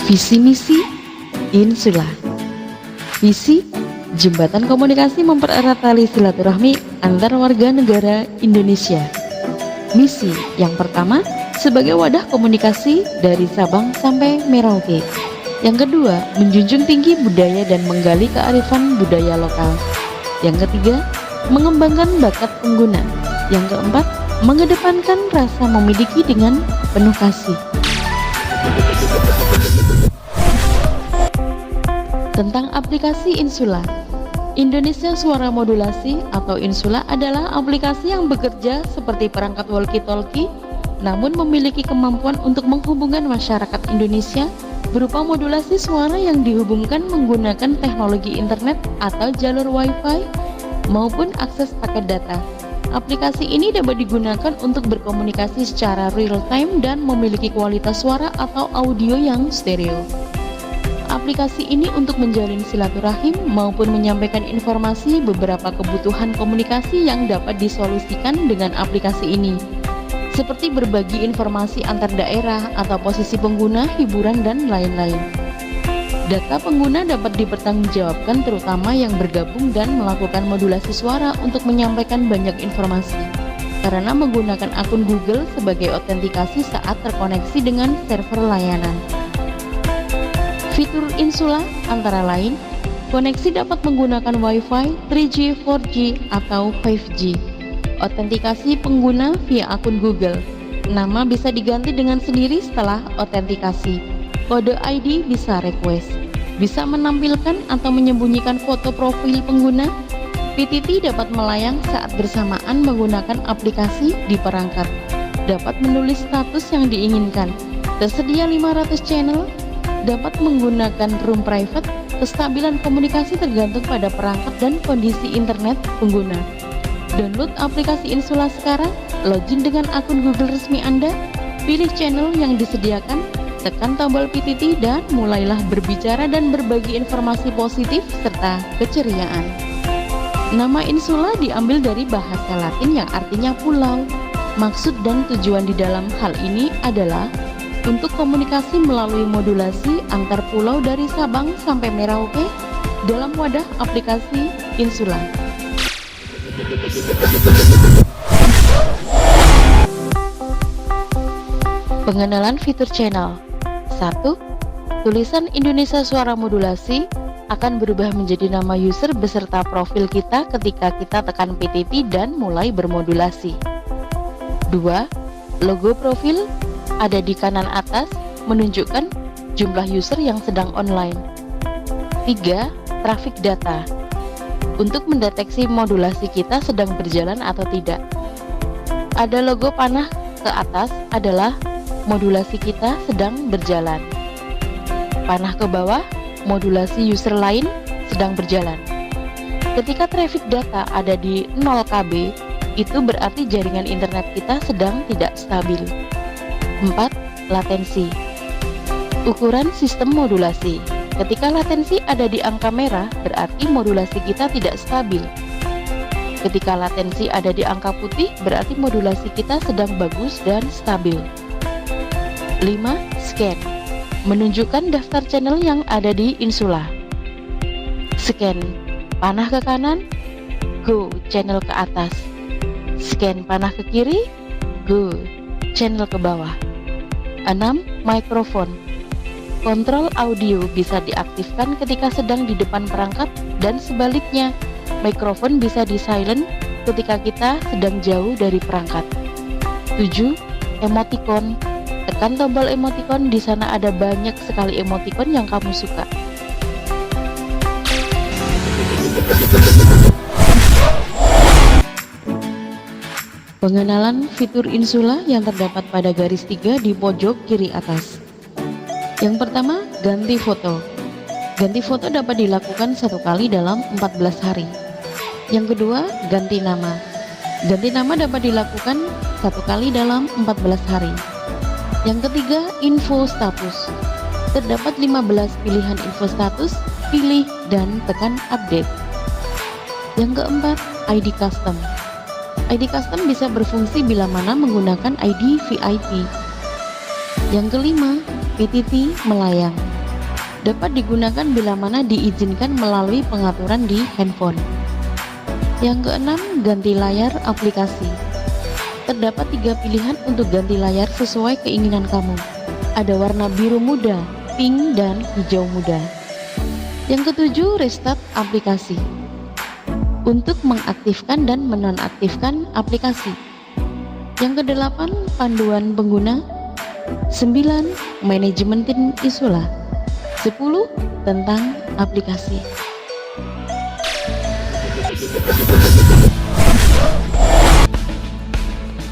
Visi misi Insula. Visi, jembatan komunikasi mempererat tali silaturahmi antar warga negara Indonesia. Misi yang pertama, sebagai wadah komunikasi dari Sabang sampai Merauke. Yang kedua, menjunjung tinggi budaya dan menggali kearifan budaya lokal. Yang ketiga, mengembangkan bakat pengguna. Yang keempat, mengedepankan rasa memiliki dengan penuh kasih. Tentang aplikasi Insula. Indonesia Suara Modulasi atau Insula adalah aplikasi yang bekerja seperti perangkat walkie-talkie, namun memiliki kemampuan untuk menghubungkan masyarakat Indonesia berupa modulasi suara yang dihubungkan menggunakan teknologi internet atau jalur wifi maupun akses paket data. Aplikasi ini dapat digunakan untuk berkomunikasi secara real time dan memiliki kualitas suara atau audio yang stereo. Aplikasi ini untuk menjalin silaturahim maupun menyampaikan informasi beberapa kebutuhan komunikasi yang dapat disolusikan dengan aplikasi ini, seperti berbagi informasi antar daerah atau posisi pengguna, hiburan, dan lain-lain. Data pengguna dapat dipertanggungjawabkan terutama yang bergabung dan melakukan modulasi suara untuk menyampaikan banyak informasi, karena menggunakan akun Google sebagai autentikasi saat terkoneksi dengan server layanan. Fitur Insula antara lain, koneksi dapat menggunakan Wi-Fi, 3G, 4G, atau 5G. Autentikasi pengguna via akun Google. Nama bisa diganti dengan sendiri setelah autentikasi. Kode ID bisa request. Bisa menampilkan atau menyembunyikan foto profil pengguna. PTT dapat melayang saat bersamaan menggunakan aplikasi di perangkat. Dapat menulis status yang diinginkan. Tersedia 500 channel. Dapat menggunakan room private. Kestabilan komunikasi tergantung pada perangkat dan kondisi internet pengguna. Download aplikasi Insula sekarang, login dengan akun Google resmi Anda, pilih channel yang disediakan, tekan tombol PTT dan mulailah berbicara dan berbagi informasi positif serta keceriaan. Nama Insula diambil dari bahasa Latin yang artinya pulau. Maksud dan tujuan di dalam hal ini adalah untuk komunikasi melalui modulasi antar pulau dari Sabang sampai Merauke dalam wadah aplikasi Insula. Pengenalan fitur channel. 1. Tulisan Indonesia Suara Modulasi akan berubah menjadi nama user beserta profil kita ketika kita tekan PTT dan mulai bermodulasi. 2. Logo profil ada di kanan atas menunjukkan jumlah user yang sedang online. 3. Traffic data untuk mendeteksi modulasi kita sedang berjalan atau tidak. Ada logo panah ke atas adalah modulasi kita sedang berjalan. Panah ke bawah, modulasi user lain sedang berjalan. Ketika traffic data ada di 0 KB, itu berarti jaringan internet kita sedang tidak stabil. 4. Latensi. Ukuran sistem modulasi. Ketika latensi ada di angka merah, berarti modulasi kita tidak stabil. Ketika latensi ada di angka putih, berarti modulasi kita sedang bagus dan stabil. 5. Scan. Menunjukkan daftar channel yang ada di Insula. Scan panah ke kanan, go channel ke atas. Scan panah ke kiri, go channel ke bawah. 6. Mikrofon. Kontrol audio bisa diaktifkan ketika sedang di depan perangkat dan sebaliknya, mikrofon bisa di silent ketika kita sedang jauh dari perangkat. 7. Emoticon. Tekan tombol emoticon, di sana ada banyak sekali emoticon yang kamu suka. Pengenalan fitur Insula yang terdapat pada garis 3 di pojok kiri atas. Yang pertama, ganti foto. Ganti foto dapat dilakukan 1 kali dalam 14 hari. Yang kedua, ganti nama. Ganti nama dapat dilakukan 1 kali dalam 14 hari. Yang ketiga, info status. Terdapat 15 pilihan info status, pilih dan tekan update. Yang keempat, ID custom. ID custom bisa berfungsi bila mana menggunakan ID VIP. Yang kelima, PTT melayang. Dapat digunakan bila mana diizinkan melalui pengaturan di handphone. Yang keenam, ganti layar aplikasi. Terdapat 3 pilihan untuk ganti layar sesuai keinginan kamu. Ada warna biru muda, pink, dan hijau muda. Yang ketujuh, restart aplikasi. Untuk mengaktifkan dan menonaktifkan aplikasi. Yang kedelapan, panduan pengguna. 9, manajemen Insula. 10, tentang aplikasi.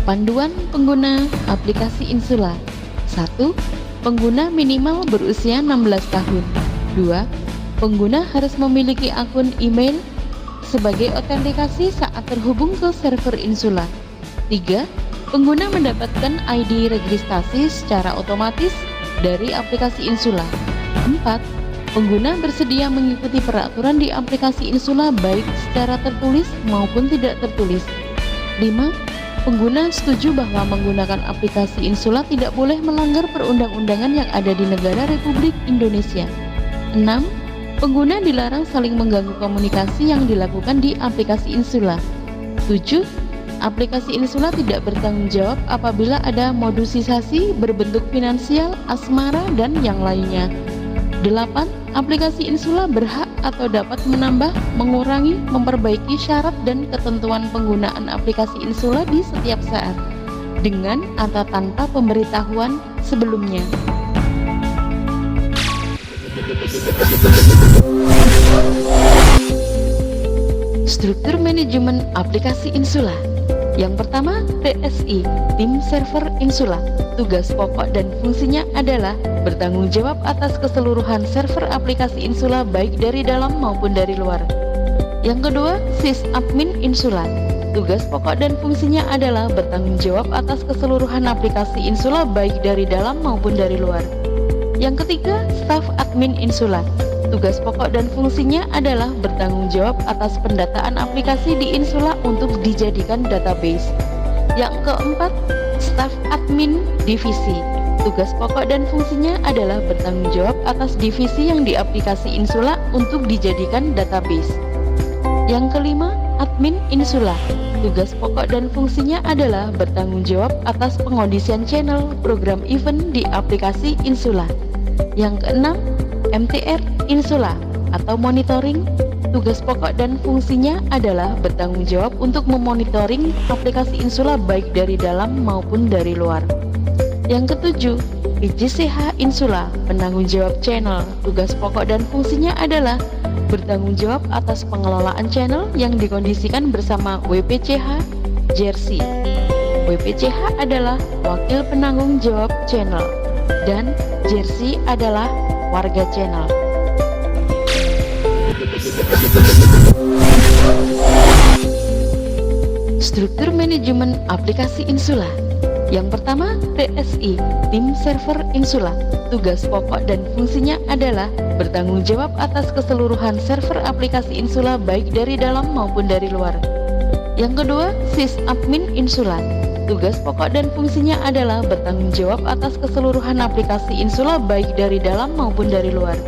Panduan pengguna aplikasi Insula. 1. Pengguna minimal berusia 16 tahun. 2. Pengguna harus memiliki akun email sebagai autentikasi saat terhubung ke server Insula. 3. Pengguna mendapatkan ID registrasi secara otomatis dari aplikasi Insula. 4. Pengguna bersedia mengikuti peraturan di aplikasi Insula baik secara tertulis maupun tidak tertulis. 5. Pengguna setuju bahwa menggunakan aplikasi Insula tidak boleh melanggar perundang-undangan yang ada di negara Republik Indonesia. 6. Pengguna dilarang saling mengganggu komunikasi yang dilakukan di aplikasi Insula. 7. Aplikasi Insula tidak bertanggung jawab apabila ada modusisasi berbentuk finansial, asmara, dan yang lainnya. 8. Aplikasi Insula berhak atau dapat menambah, mengurangi, memperbaiki syarat dan ketentuan penggunaan aplikasi Insula di setiap saat, dengan atau tanpa pemberitahuan sebelumnya. Struktur manajemen aplikasi Insula. Yang pertama, TSI, tim server Insula. Tugas pokok dan fungsinya adalah bertanggung jawab atas keseluruhan server aplikasi Insula baik dari dalam maupun dari luar. Yang kedua, sysadmin Insula. Tugas pokok dan fungsinya adalah bertanggung jawab atas keseluruhan aplikasi Insula baik dari dalam maupun dari luar. Yang ketiga, staf admin Insula. Tugas pokok dan fungsinya adalah bertanggung jawab atas pendataan aplikasi di Insula untuk dijadikan database. Yang keempat, staf admin divisi. Tugas pokok dan fungsinya adalah bertanggung jawab atas divisi yang di aplikasi Insula untuk dijadikan database. Yang kelima, admin Insula. Tugas pokok dan fungsinya adalah bertanggung jawab atas pengondisian channel program event di aplikasi Insula. Yang keenam, MTR Insula atau monitoring. Tugas pokok dan fungsinya adalah bertanggung jawab untuk memonitoring aplikasi Insula baik dari dalam maupun dari luar. Yang ketujuh, IJCH Insula, penanggung jawab channel. Tugas pokok dan fungsinya adalah bertanggung jawab atas pengelolaan channel yang dikondisikan bersama WPCH Jersey. WPCH adalah wakil penanggung jawab channel dan Jersey adalah warga channel. Struktur manajemen aplikasi Insula. Yang pertama, TSI, tim server Insula. Tugas pokok dan fungsinya adalah bertanggung jawab atas keseluruhan server aplikasi Insula baik dari dalam maupun dari luar. Yang kedua, sysadmin Insula. Tugas pokok dan fungsinya adalah bertanggung jawab atas keseluruhan aplikasi Insula baik dari dalam maupun dari luar.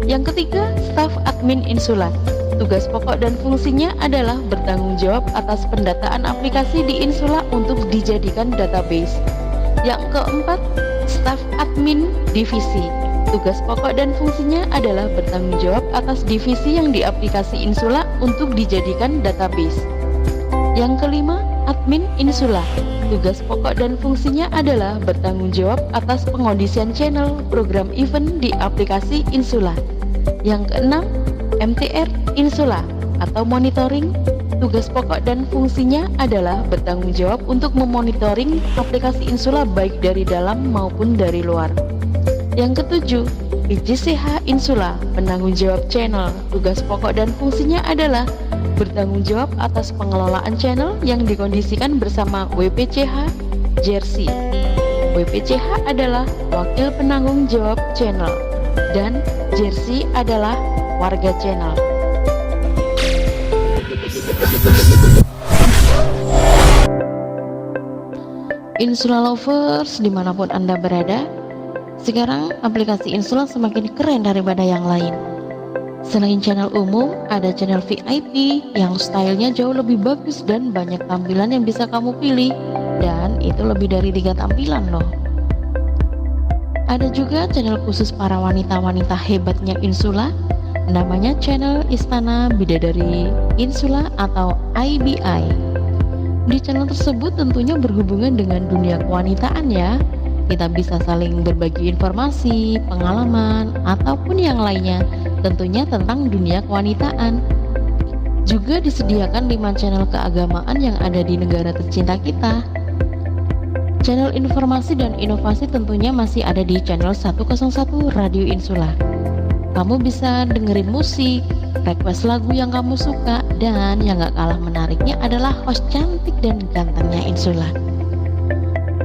Yang ketiga, staf admin Insula. Tugas pokok dan fungsinya adalah bertanggung jawab atas pendataan aplikasi di Insula untuk dijadikan database. Yang keempat, staf admin divisi. Tugas pokok dan fungsinya adalah bertanggung jawab atas divisi yang di aplikasi Insula untuk dijadikan database. Yang kelima, admin Insula. Tugas pokok dan fungsinya adalah bertanggung jawab atas pengondisian channel program event di aplikasi Insula. Yang keenam, MTR Insula atau monitoring. Tugas pokok dan fungsinya adalah bertanggung jawab untuk memonitoring aplikasi Insula baik dari dalam maupun dari luar. Yang ketujuh, IJCH Insula, penanggung jawab channel. Tugas pokok dan fungsinya adalah bertanggung jawab atas pengelolaan channel yang dikondisikan bersama WPCH Jersey. WPCH adalah wakil penanggung jawab channel dan Jersey adalah warga channel. Insula lovers dimanapun Anda berada, Sekarang aplikasi Insula semakin keren daripada yang lain. Selain channel umum, ada channel VIP yang stylenya jauh lebih bagus dan banyak tampilan yang bisa kamu pilih. Dan itu lebih dari 3 tampilan loh. Ada juga channel khusus para wanita-wanita hebatnya Insula, namanya channel Istana Bidadari Insula atau IBI. Di channel tersebut tentunya berhubungan dengan dunia kewanitaan ya. Kita bisa saling berbagi informasi, pengalaman, ataupun yang lainnya, tentunya tentang dunia kewanitaan. Juga disediakan 5 channel keagamaan yang ada di negara tercinta kita. Channel informasi dan inovasi tentunya masih ada di channel 101 Radio Insula. Kamu bisa dengerin musik, request lagu yang kamu suka, dan yang gak kalah menariknya adalah host cantik dan gantengnya Insula.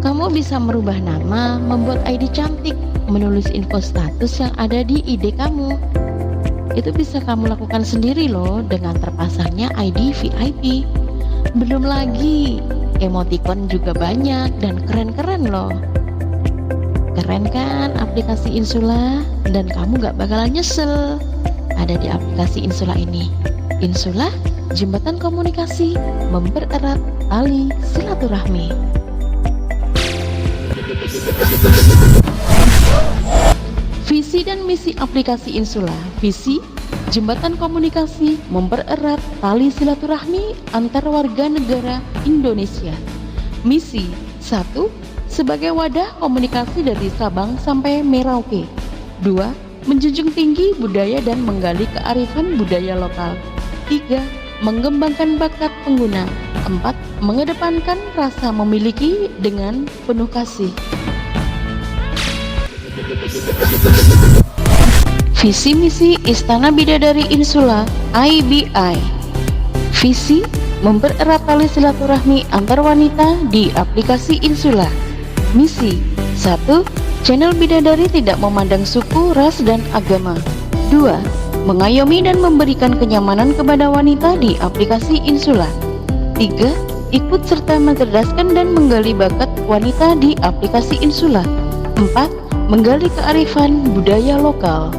Kamu bisa merubah nama, membuat ID cantik, menulis info status yang ada di ID kamu. Itu bisa kamu lakukan sendiri loh dengan terpasangnya ID VIP. Belum lagi emoticon juga banyak dan keren-keren loh. Keren kan aplikasi Insula? Dan kamu gak bakalan nyesel ada di aplikasi Insula ini. Insula, jembatan komunikasi, mempererat tali silaturahmi. Visi dan misi aplikasi Insula. Visi, jembatan komunikasi mempererat tali silaturahmi antar warga negara Indonesia. Misi 1. Sebagai wadah komunikasi dari Sabang sampai Merauke. 2. Menjunjung tinggi budaya dan menggali kearifan budaya lokal. 3. Mengembangkan bakat pengguna. 4. Mengedepankan rasa memiliki dengan penuh kasih. Visi misi Istana Bidadari Insula IBI. Visi, mempererat tali silaturahmi antar wanita di aplikasi Insula. Misi 1. Channel Bidadari tidak memandang suku, ras, dan agama. 2. Mengayomi dan memberikan kenyamanan kepada wanita di aplikasi Insula. 3. Ikut serta mencerdaskan dan menggali bakat wanita di aplikasi Insula. 4. Menggali kearifan budaya lokal.